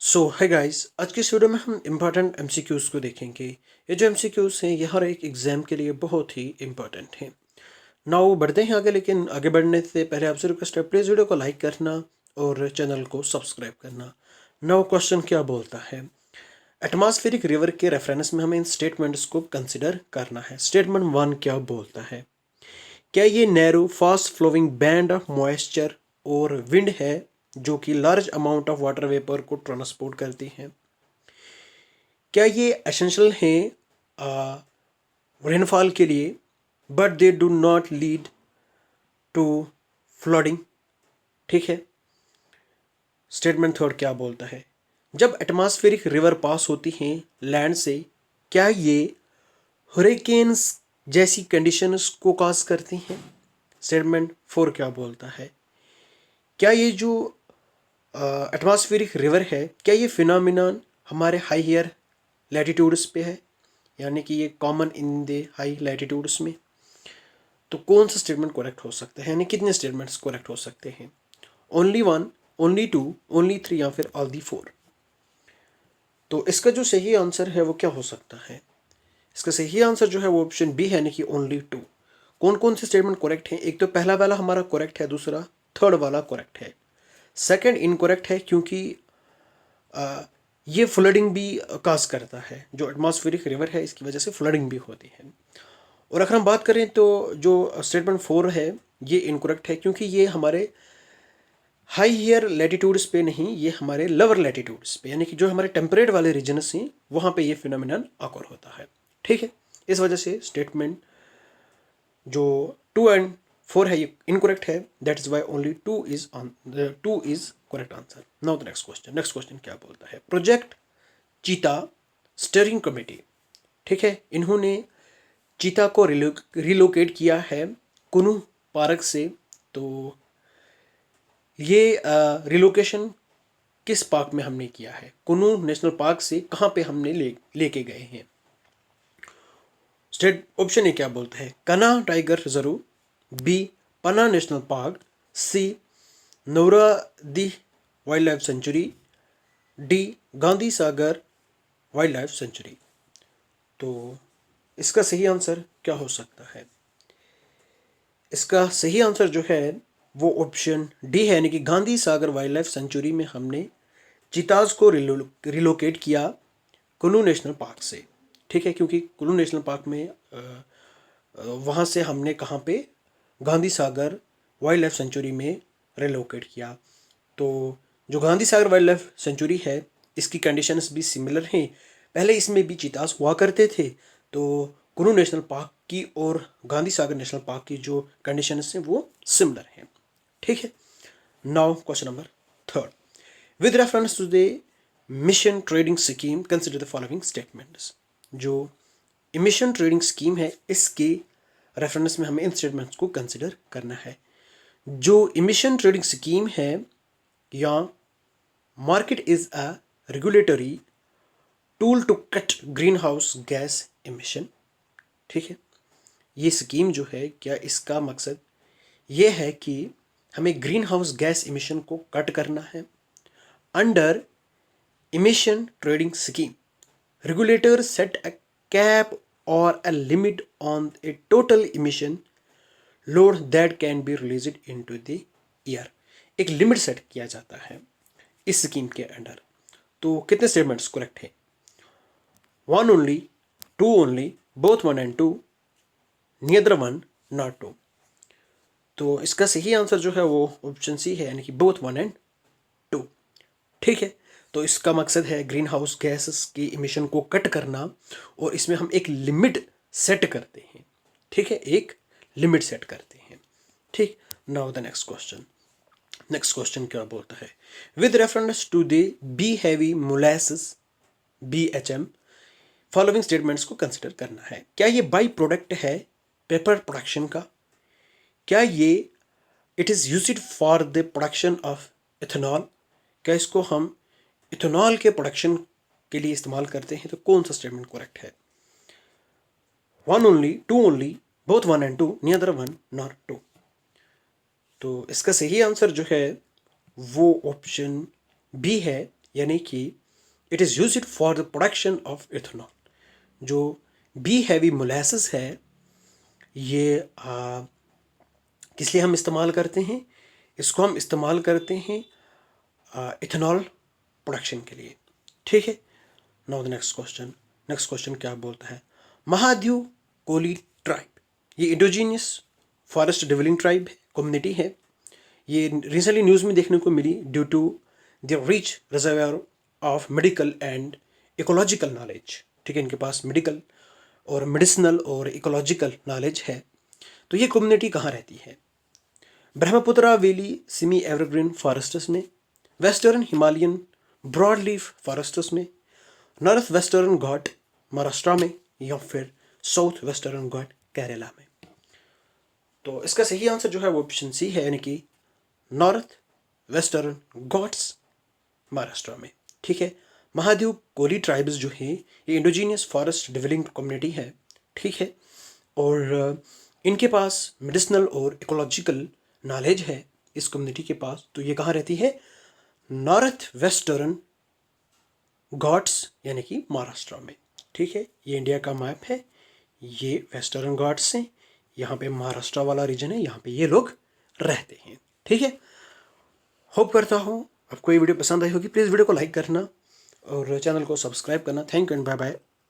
है गाइस, आज की इस वीडियो में हम इम्पॉर्टेंट एमसीक्यूज़ को देखेंगे। ये जो एमसीक्यूज़ हैं ये हर एक एग्ज़ाम के लिए बहुत ही इम्पॉर्टेंट हैं। नाउ बढ़ते हैं आगे, लेकिन आगे बढ़ने से पहले आपसे रिक्वेस्ट है, प्लीज़ वीडियो को लाइक करना और चैनल को सब्सक्राइब करना। नाउ क्वेश्चन क्या बोलता है, एटमॉस्फेरिक रिवर के रेफरेंस में हमें इन स्टेटमेंट्स को कंसिडर करना है। स्टेटमेंट 1 क्या बोलता है, क्या ये narrow fast flowing band of moisture और विंड है जो कि large amount of water vapour को ट्रांसपोर्ट करती हैं। क्या ये एसेंशियल हैं रेनफॉल के लिए, but they do not lead to flooding. ठीक है। स्टेटमेंट थर्ड क्या बोलता है, जब एटमॉस्फेरिक रिवर पास होती हैं लैंड से, क्या ये हरिकेन्स जैसी कंडीशंस को कॉज करती हैं। स्टेटमेंट फोर क्या बोलता है, क्या ये जो एटमॉस्फेरिक रिवर है, क्या ये फिनोमिनन हमारे हायर लैटिट्यूड्स पे है, यानी कि ये common in the high latitudes में। तो कौन सा स्टेटमेंट करेक्ट हो सकता है, यानी कितने स्टेटमेंट्स करेक्ट हो सकते हैं, only one, only two, only three या फिर ऑल दी फोर। तो इसका जो सही आंसर है वो क्या हो सकता है, इसका सही आंसर जो है वो ऑप्शन बी है, यानी कि ओनली टू। कौन कौन से स्टेटमेंट करेक्ट हैं, एक तो पहला वाला हमारा करेक्ट है, दूसरा थर्ड वाला करेक्ट है, सेकंड इनकरेक्ट है क्योंकि ये फ्लडिंग भी काज करता है। जो एटमॉस्फेरिक रिवर है इसकी वजह से फ्लडिंग भी होती है। और अगर हम बात करें तो जो स्टेटमेंट फोर है ये इनकरेक्ट है क्योंकि ये हमारे हाईयर लैटिट्यूड्स पे नहीं, ये हमारे लोअर लैटिट्यूड्स पे, यानी कि जो हमारे टेम्परेट वाले रीजन्स हैं वहाँ पे ये फिनोमिनन ऑकर होता है। ठीक है। इस वजह से स्टेटमेंट जो टू एंड फोर है ये इनकरेक्ट है, that is why only two is correct answer. Now the next question क्या बोलता है, प्रोजेक्ट चीता स्टीयरिंग कमेटी, ठीक है, इन्होंने चीता को रिलोकेट किया है कुनू पार्क से। तो ये रिलोकेशन किस पार्क में हमने किया है, कुनू नेशनल पार्क से कहाँ पे हमने लेके गए हैं। स्टेट ऑप्शन ए क्या बोलता है, Kanha tiger reserve, B Panna national park, C Nauradehi wild life sanctuary, D Gandhi Sagar wild life sanctuary. तो इसका सही आंसर क्या हो सकता है, इसका सही आंसर जो है वो ऑप्शन डी है, यानी कि Gandhi Sagar wild life century में हमने चीताज को रिलोकेट किया कुल्लू नेशनल पार्क से। ठीक है, क्योंकि कुल्लू नेशनल पार्क में वहाँ से हमने कहाँ पे Gandhi Sagar wild life century में रिलोकेट किया। तो जो Gandhi Sagar wild life century है इसकी कंडीशंस भी सिमिलर हैं, पहले इसमें भी चीताज हुआ करते थे। तो कुल्लू नेशनल पार्क की और गांधी सागर नेशनल पार्क की जो कंडीशंस हैं वो सिमिलर हैं। ठीक है। Now question number third, with reference to the mission trading scheme consider the following statements. जो इमिशन ट्रेडिंग स्कीम है इसके रेफरेंस में हमें इन स्टेटमेंट्स को कंसिडर करना है। जो इमिशन ट्रेडिंग स्कीम है या market is a regulatory tool to cut green house gas emission. ठीक है, ये स्कीम जो है क्या इसका मकसद ये है कि हमें ग्रीन हाउस गैस इमिशन को कट करना है। Under emission trading scheme regulator set a cap or a limit on a total emission load that can be released into the air। एक लिमिट सेट किया जाता है इस स्कीम के under. तो कितने स्टेटमेंट्स करेक्ट हैं, one only, two only, both one and two, neither one not two. तो इसका सही आंसर जो है वो ऑप्शन सी है, यानी कि बोथ वन एंड टू। ठीक है। तो इसका मकसद है ग्रीन हाउस गैसेस की इमिशन को कट करना और इसमें हम एक लिमिट सेट करते हैं। ठीक है, एक लिमिट सेट करते हैं। ठीक। नाउ द नेक्स्ट क्वेश्चन क्या बोलता है, with reference to the B heavy molasses BHM following statements को कंसिडर करना है। क्या ये बाई प्रोडक्ट है पेपर प्रोडक्शन का, क्या ये it is used for the production of ethanol, क्या इसको हम इथेनॉल के प्रोडक्शन के लिए इस्तेमाल करते हैं। तो कौन सा स्टेटमेंट करेक्ट है, one only, two only, both one and two, neither one not two. तो इसका सही आंसर जो है वो ऑप्शन बी है, यानी कि it is used for the production of ethanol. जो बी हैवी मोलासेस है ये किस लिए हम इस्तेमाल करते हैं? इसको हम इस्तेमाल करते हैं इथेनॉल प्रोडक्शन के लिए। ठीक है। नाउ द नेक्स्ट क्वेश्चन क्या बोलता है? महाद्यू कोली ट्राइब, ये indigenous forest dwelling tribe community है। ये रिसेंटली न्यूज़ में देखने को मिली due to the rich reservoir of medical and ecological knowledge. ठीक है, इनके पास मेडिकल और मेडिसिनल और इकोलॉजिकल नॉलेज है। तो ये कम्युनिटी कहाँ रहती है? Brahmaputra valley semi evergreen forests में, western Himalayan broad leaf forests में, नॉर्थ वेस्टर्न घाट महाराष्ट्र में, या फिर साउथ वेस्टर्न घाट केरला में। तो इसका सही आंसर जो है वो ऑप्शन सी है, यानी कि नॉर्थ वेस्टर्न घाट्स महाराष्ट्र में। ठीक है। महादेव कोली ट्राइब्स जो है ये इंडोजीनियस फॉरेस्ट डिवेलिंग कम्युनिटी है। ठीक है। और इनके पास मेडिसिनल और इकोलॉजिकल नॉलेज है इस कम्युनिटी के पास। तो ये कहाँ रहती है? नॉर्थ वेस्टर्न घाट्स यानी कि महाराष्ट्र में। ठीक है। ये इंडिया का मैप है, ये वेस्टर्न घाट्स हैं, यहाँ पे महाराष्ट्र वाला रीजन है, यहाँ पे ये लोग रहते हैं। ठीक है। होप करता हूँ आपको ये वीडियो पसंद आई होगी। प्लीज़ वीडियो को लाइक करना और चैनल को सब्सक्राइब करना। Thank you and bye bye.